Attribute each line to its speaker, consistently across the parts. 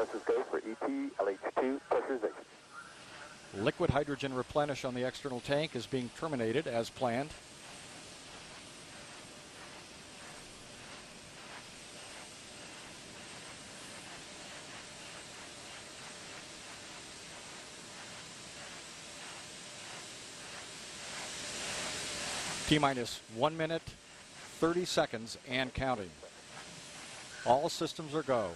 Speaker 1: GLS's go for ET, LH2, pressurization.
Speaker 2: Liquid hydrogen replenish on the external tank is being terminated as planned. T-minus 1 minute, 30 seconds and counting. All systems are go.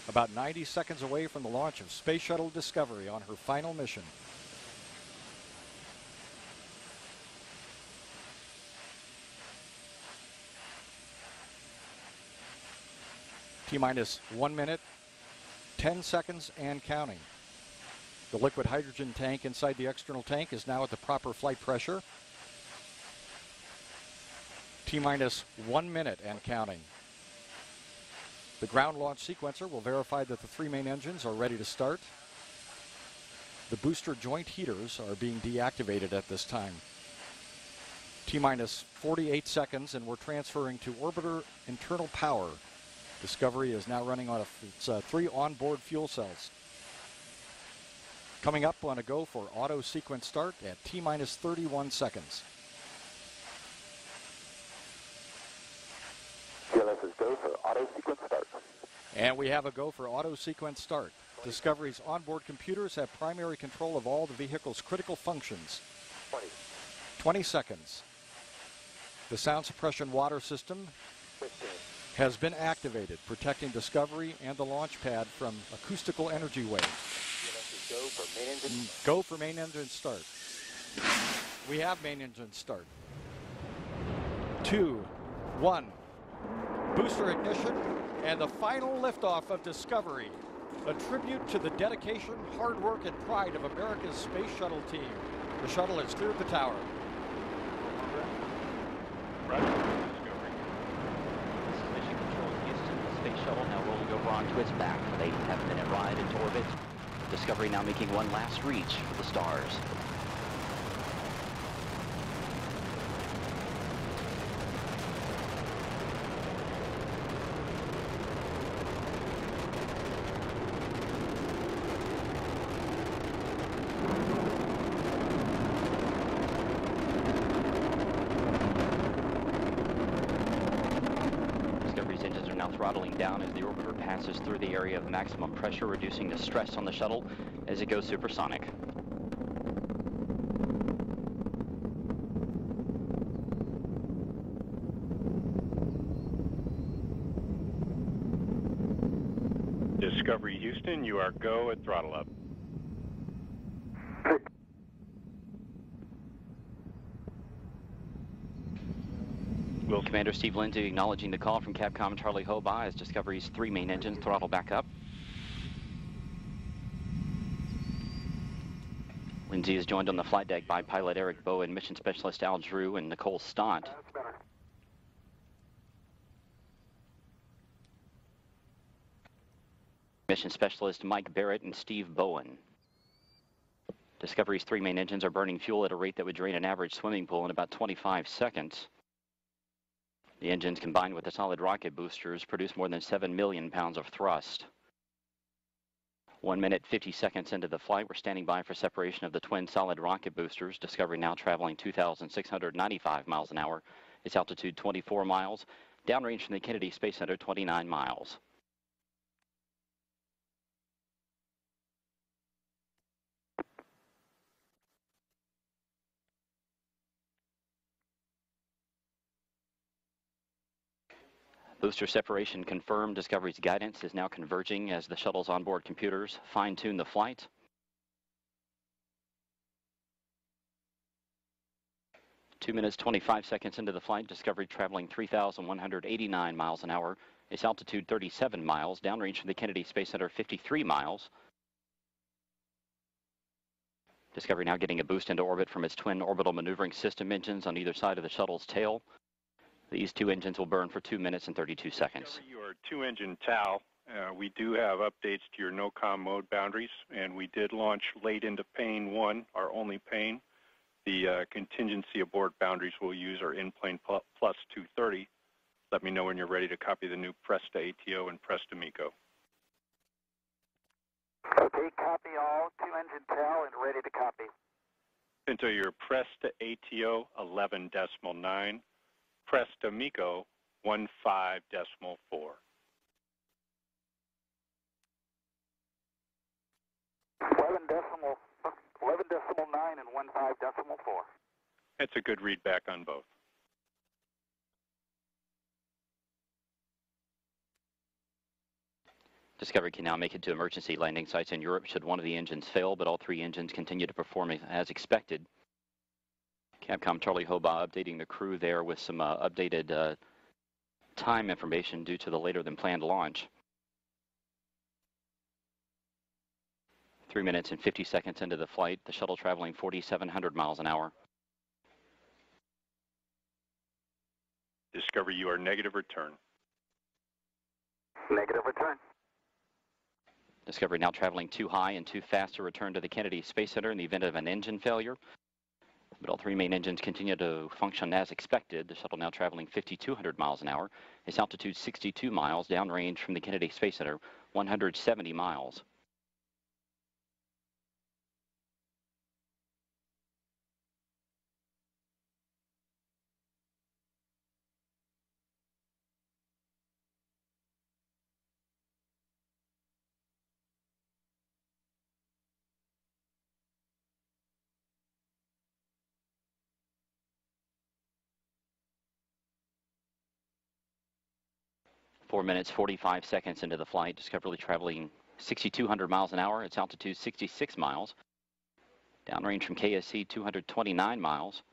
Speaker 2: About 90 seconds away from the launch of Space Shuttle Discovery on her final mission. T-minus 1 minute, 10 seconds and counting. The liquid hydrogen tank inside the external tank is now at the proper flight pressure. T-minus 1 minute and counting. The ground launch sequencer will verify that the 3 main engines are ready to start. The booster joint heaters are being deactivated at this time. T-minus 48 seconds and we're transferring to orbiter internal power. Discovery is now running on its 3 onboard fuel cells. Coming up on a go for auto sequence start at T-minus 31 seconds.
Speaker 1: GLS's go for auto sequence start.
Speaker 2: And we have a go for auto sequence start. Discovery's onboard computers have primary control of all the vehicle's critical functions. 20 seconds. The sound suppression water system
Speaker 1: 15.
Speaker 2: has been activated, protecting Discovery and the launch pad from acoustical energy waves.
Speaker 1: GLS's go for main engine.
Speaker 2: Go for main engine start. We have main engine start. 2, 1. Booster ignition and the final liftoff of Discovery. A tribute to the dedication, hard work, and pride of America's space shuttle team. The shuttle has cleared the tower.
Speaker 3: Roger, Discovery.
Speaker 4: This is Mission Control Houston. The space shuttle now rolling over onto its back with a 10-minute ride into orbit. Discovery now making one last reach for the stars. Throttling down as the orbiter passes through the area of maximum pressure, reducing the stress on the shuttle as it goes supersonic.
Speaker 3: Discovery Houston, you are go at throttle up.
Speaker 4: Commander Steve Lindsay acknowledging the call from Capcom Charlie Hobaugh as Discovery's 3 main engines throttle back up. Lindsay is joined on the flight deck by pilot Eric Bowen, mission specialist Al Drew, and Nicole Stott. Mission specialist Mike Barrett and Steve Bowen. Discovery's 3 main engines are burning fuel at a rate that would drain an average swimming pool in about 25 seconds. The engines combined with the solid rocket boosters produce more than 7 million pounds of thrust. 1 minute, 50 seconds into the flight, we're standing by for separation of the twin solid rocket boosters. Discovery now traveling 2,695 miles an hour. Its altitude 24 miles. Downrange from the Kennedy Space Center 29 miles. Booster separation confirmed. Discovery's guidance is now converging as the shuttle's onboard computers fine-tune the flight. Two minutes, 25 seconds into the flight, Discovery traveling 3,189 miles an hour. Its altitude 37 miles. Downrange from the Kennedy Space Center 53 miles. Discovery now getting a boost into orbit from its twin orbital maneuvering system engines on either side of the shuttle's tail. These 2 engines will burn for 2 minutes and 32 seconds.
Speaker 3: Your 2-engine TAL, we do have updates to your no-com mode boundaries, and we did launch late into pane 1, our only pane. The contingency aboard boundaries we'll use are in-plane plus 230. Let me know when you're ready to copy the new Presta ATO and Presta MECO.
Speaker 1: Okay, copy all. 2-engine tail and ready to copy.
Speaker 3: Pinto, you're press to ATO 11.9, press to MECO 15.4.
Speaker 1: 11.9 and 15.4.
Speaker 3: That's a good read back on both.
Speaker 4: Discovery can now make it to emergency landing sites in Europe should one of the engines fail, but all three engines continue to perform as expected. Capcom Charlie Hobaugh updating the crew there with some updated time information due to the later than planned launch. 3 minutes and 50 seconds into the flight, the shuttle traveling 4,700 miles an hour.
Speaker 3: Discovery, you are negative return.
Speaker 1: Negative return.
Speaker 4: Discovery now traveling too high and too fast to return to the Kennedy Space Center in the event of an engine failure. But all three main engines continue to function as expected. The shuttle now traveling 5,200 miles an hour. Its altitude 62 miles, downrange from the Kennedy Space Center 170 miles. Four minutes, 45 seconds into the flight. Discovery traveling 6,200 miles an hour. Its altitude 66 miles. Downrange from KSC 229 miles.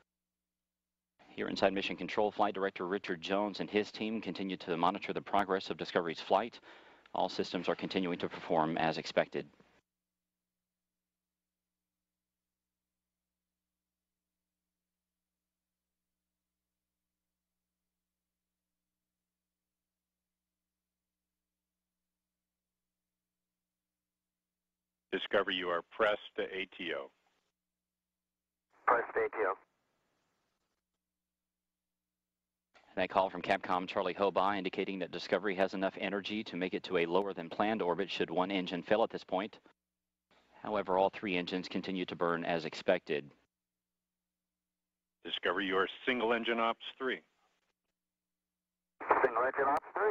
Speaker 4: Here inside Mission Control, Flight Director Richard Jones and his team continue to monitor the progress of Discovery's flight. All systems are continuing to perform as expected.
Speaker 3: Discovery, you are press to ATO.
Speaker 1: Press to ATO.
Speaker 4: That call from Capcom Charlie Hobaugh indicating that Discovery has enough energy to make it to a lower than planned orbit should one engine fail at this point. However, all three engines continue to burn as expected.
Speaker 3: Discovery, you are single engine ops 3.
Speaker 1: Single engine ops 3.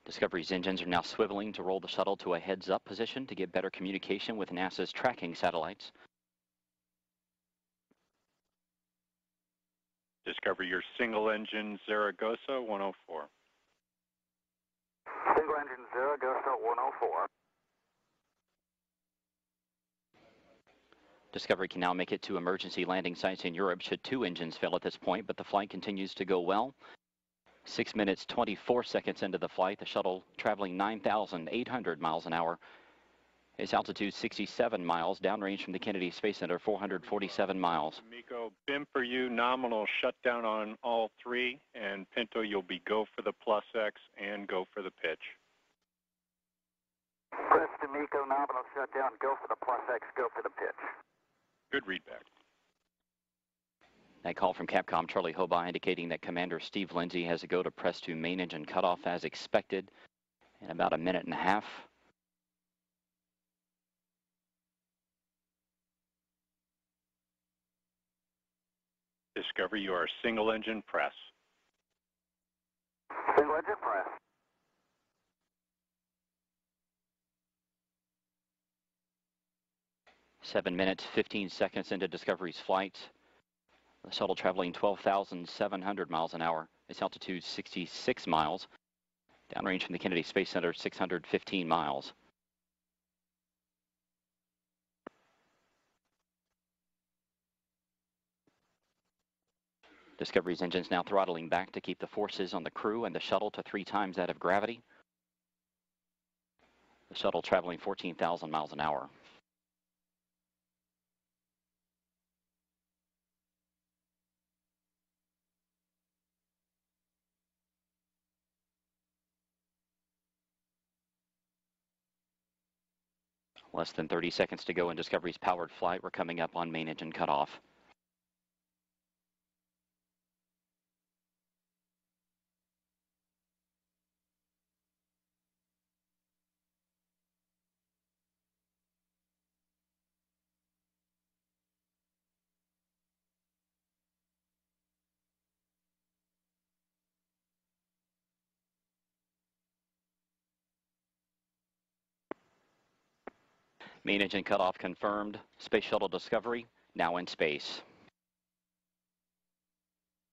Speaker 4: Discovery's engines are now swiveling to roll the shuttle to a heads-up position to get better communication with NASA's tracking satellites.
Speaker 3: Discovery, your single engine Zaragoza 104.
Speaker 1: Single engine Zaragoza 104.
Speaker 4: Discovery can now make it to emergency landing sites in Europe should two engines fail at this point, but the flight continues to go well. 6 minutes, 24 seconds into the flight, the shuttle traveling 9,800 miles an hour. Its altitude 67 miles, downrange from the Kennedy Space Center 447 miles.
Speaker 3: MECO, BIM for you, nominal shutdown on all three, and Pinto, you'll be go for the plus X and go for the pitch.
Speaker 1: Press to MECO, nominal shutdown, go for the plus X, go for the pitch.
Speaker 3: Good readback.
Speaker 4: That call from Capcom Charlie Hobaugh indicating that Commander Steve Lindsay has a go to press to main engine cutoff as expected in about a minute and a half.
Speaker 3: Discovery, you are single engine press.
Speaker 1: Single engine press.
Speaker 4: Seven minutes, 15 seconds into Discovery's flight. The shuttle traveling 12,700 miles an hour. Its altitude 66 miles. Downrange from the Kennedy Space Center 615 miles. Discovery's engines now throttling back to keep the forces on the crew and the shuttle to 3 times that of gravity. The shuttle traveling 14,000 miles an hour. Less than 30 seconds to go in Discovery's powered flight. We're coming up on main engine cutoff. Main engine cutoff confirmed. Space Shuttle Discovery now in space.